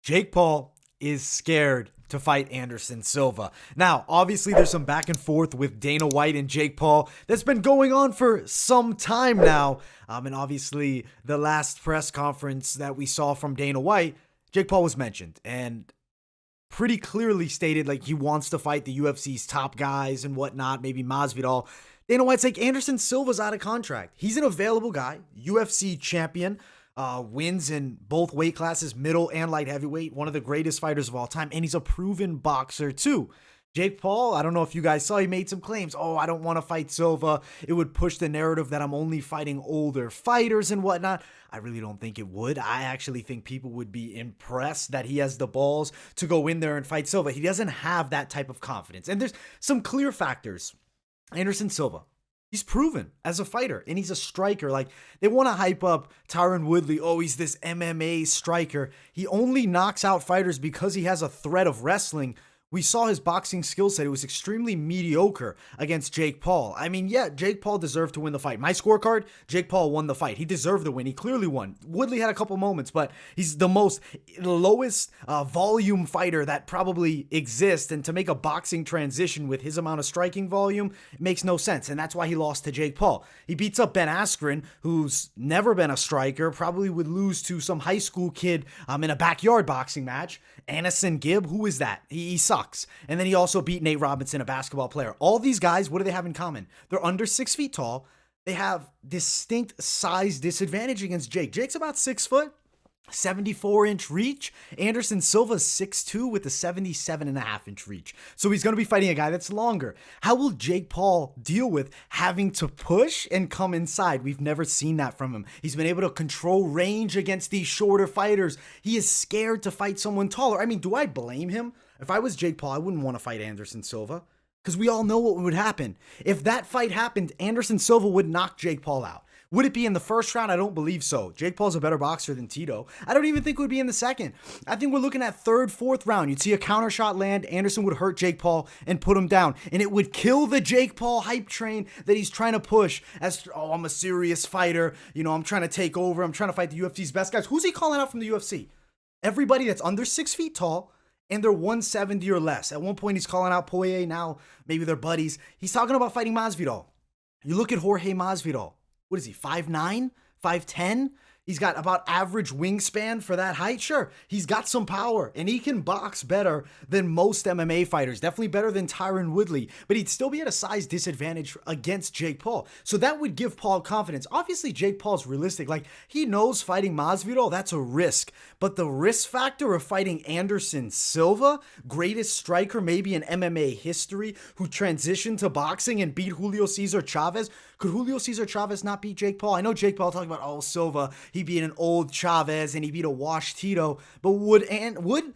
Jake Paul is scared to fight Anderson Silva. Now, obviously, there's some back and forth with Dana White and Jake Paul that's been going on for some time now. And obviously, the last press conference that we saw from Dana White, Jake Paul was mentioned and pretty clearly stated like he wants to fight the UFC's top guys and whatnot, maybe Masvidal. Dana White's like, Anderson Silva's out of contract. He's an available guy, UFC champion. Wins in both weight classes, middle and light heavyweight, one of the greatest fighters of all time, and he's a proven boxer too. Jake Paul, I don't know if you guys saw, he made some claims. Oh, I don't want to fight Silva. It would push the narrative that I'm only fighting older fighters and whatnot. I really don't think it would. I actually think people would be impressed that he has the balls to go in there and fight Silva. He doesn't have that type of confidence. And there's some clear factors. Anderson Silva, he's proven as a fighter, and he's a striker. Like, they want to hype up Tyron Woodley. Oh, he's this MMA striker. He only knocks out fighters because he has a threat of wrestling. We saw his boxing skill set. It was extremely mediocre against Jake Paul. I mean, yeah, Jake Paul deserved to win the fight. My scorecard, Jake Paul won the fight. He deserved the win. He clearly won. Woodley had a couple moments, but he's the lowest volume fighter that probably exists. And to make a boxing transition with his amount of striking volume, it makes no sense. And that's why he lost to Jake Paul. He beats up Ben Askren, who's never been a striker, probably would lose to some high school kid in a backyard boxing match. Anderson Gibb, who is that? He sucks. And then he also beat Nate Robinson, a basketball player. All these guys, what do they have in common? They're under 6 feet tall. They have distinct size disadvantage against Jake. Jake's about 6 foot, 74-inch reach. Anderson Silva's 6'2" with a 77.5-inch reach. So he's going to be fighting a guy that's longer. How will Jake Paul deal with having to push and come inside? We've never seen that from him. He's been able to control range against these shorter fighters. He is scared to fight someone taller. I mean, do I blame him? If I was Jake Paul, I wouldn't want to fight Anderson Silva because we all know what would happen. If that fight happened, Anderson Silva would knock Jake Paul out. Would it be in the first round? I don't believe so. Jake Paul's a better boxer than Tito. I don't even think it would be in the second. I think we're looking at third, fourth round. You'd see a counter shot land. Anderson would hurt Jake Paul and put him down. And it would kill the Jake Paul hype train that he's trying to push as, oh, I'm a serious fighter. You know, I'm trying to take over. I'm trying to fight the UFC's best guys. Who's he calling out from the UFC? Everybody that's under 6 feet tall and they're 170 or less. At one point, he's calling out Poirier. Now, maybe they're buddies. He's talking about fighting Masvidal. You look at Jorge Masvidal. What is he, 5'9", 5'10"? He's got about average wingspan for that height. Sure, he's got some power, and he can box better than most MMA fighters. Definitely better than Tyron Woodley, but he'd still be at a size disadvantage against Jake Paul. So that would give Paul confidence. Obviously, Jake Paul's realistic. Like, he knows fighting Masvidal, that's a risk. But the risk factor of fighting Anderson Silva, greatest striker maybe in MMA history, who transitioned to boxing and beat Julio Cesar Chavez. Could Julio Cesar Chavez not beat Jake Paul? I know Jake Paul talking about, oh, Silva, he beat an old Chavez and he beat a washed Tito. But would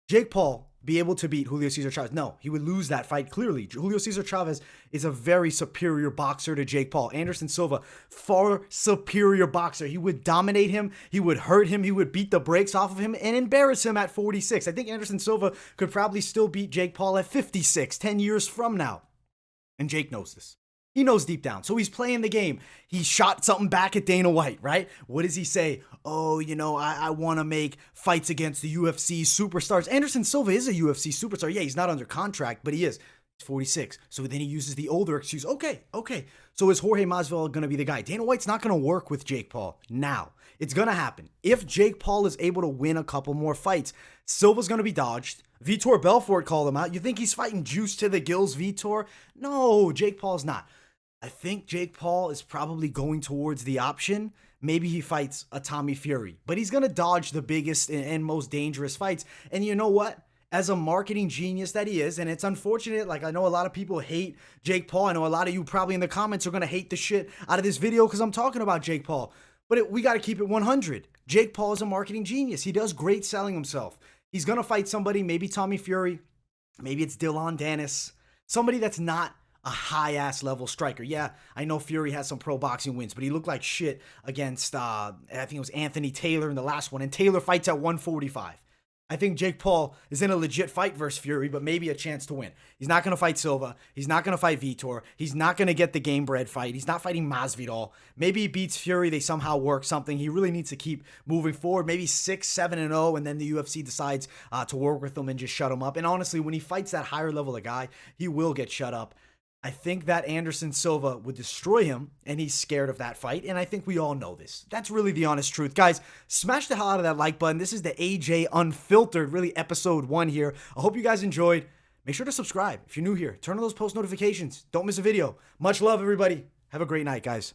Jake Paul be able to beat Julio Cesar Chavez? No, he would lose that fight clearly. Julio Cesar Chavez is a very superior boxer to Jake Paul. Anderson Silva, far superior boxer. He would dominate him. He would hurt him. He would beat the brakes off of him and embarrass him at 46. I think Anderson Silva could probably still beat Jake Paul at 56, 10 years from now. And Jake knows this. He knows deep down. So he's playing the game. He shot something back at Dana White, right? What does he say? Oh, you know, I want to make fights against the UFC superstars. Anderson Silva is a UFC superstar. Yeah, he's not under contract, but he is. He's 46. So then he uses the older excuse. Okay. So is Jorge Masvidal going to be the guy? Dana White's not going to work with Jake Paul now. It's going to happen. If Jake Paul is able to win a couple more fights, Silva's going to be dodged. Vitor Belfort called him out. You think he's fighting juice to the gills, Vitor? No, Jake Paul's not. I think Jake Paul is probably going towards the option. Maybe he fights a Tommy Fury, but he's going to dodge the biggest and most dangerous fights. And you know what? As a marketing genius that he is, and it's unfortunate, like I know a lot of people hate Jake Paul. I know a lot of you probably in the comments are going to hate the shit out of this video because I'm talking about Jake Paul. But we got to keep it 100. Jake Paul is a marketing genius. He does great selling himself. He's going to fight somebody, maybe Tommy Fury, maybe it's Dylan Dennis, somebody that's not a high-ass level striker. Yeah, I know Fury has some pro boxing wins, but he looked like shit against, I think it was Anthony Taylor in the last one, and Taylor fights at 145. I think Jake Paul is in a legit fight versus Fury, but maybe a chance to win. He's not going to fight Silva. He's not going to fight Vitor. He's not going to get the game-bred fight. He's not fighting Masvidal. Maybe he beats Fury. They somehow work something. He really needs to keep moving forward. Maybe 6-7-0, and then the UFC decides to work with him and just shut him up. And honestly, when he fights that higher level of guy, he will get shut up. I think that Anderson Silva would destroy him, and he's scared of that fight, and I think we all know this. That's really the honest truth. Guys, smash the hell out of that like button. This is the AJ Unfiltered, really episode 1 here. I hope you guys enjoyed. Make sure to subscribe if you're new here. Turn on those post notifications. Don't miss a video. Much love, everybody. Have a great night, guys.